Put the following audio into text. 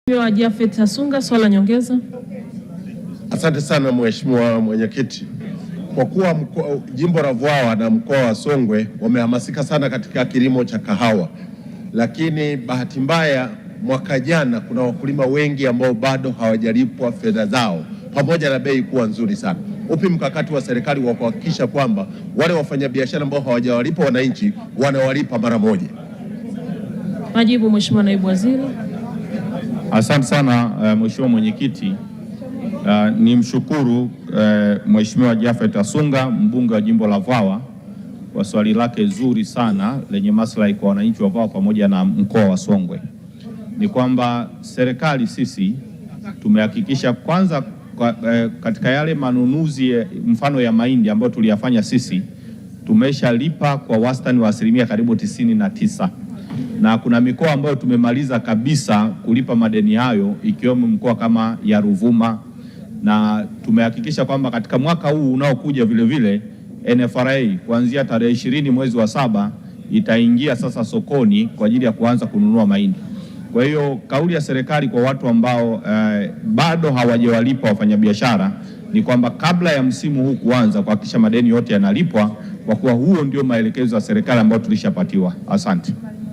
Mheshimiwa Japhet Hasunga, swala nyongeza. Asante sana Mheshimiwa Mwenyekiti. Kwa kuwa jimbo la Vwawa na mkoa wa Songwe wamehamasika sana katika kilimo cha kahawa, lakini bahati mbaya mwaka jana kuna wakulima wengi ambao bado hawajalipwa fedha zao pamoja na bei kuwa nzuri sana. Upi mkakati wa serikali wa kuhakikisha kwamba wale wafanyabiashara ambao hawajawalipa wananchi wanawalipa mara moja? Majibu, Mheshimiwa Naibu Waziri. Asante sana Mheshimiwa Mwenyekiti. Ni mshukuru Mheshimiwa Japhet Hasunga, mbunge wa jimbo la Vwawa, kwa swali lake zuri sana lenye maslahi kwa wananchi wa Vwawa pamoja na mkoa wa Songwe. Ni kwamba serikali sisi tumehakikisha kwanza katika yale manunuzi mfano ya mahindi ambayo tuliyafanya sisi tumeshalipa kwa wastani wa asilimia karibu 99, na kuna mikoa ambayo tumemaliza kabisa kulipa madeni hayo ikiwemo mkoa kama ya Ruvuma, na tumehakikisha kwamba katika mwaka huu unaokuja vile vile NFRA kuanzia tarehe 20 mwezi wa 7 itaingia sasa sokoni kwa ajili ya kuanza kununua mahindi. Kwa hiyo kauli ya serikali kwa watu ambao bado hawajawalipa wafanyabiashara ni kwamba kabla ya msimu huu kuanza kuhakikisha madeni yote yanalipwa, kwa kuwa huo ndio maelekezo ya serikali ambayo tulishapatiwa. Asante.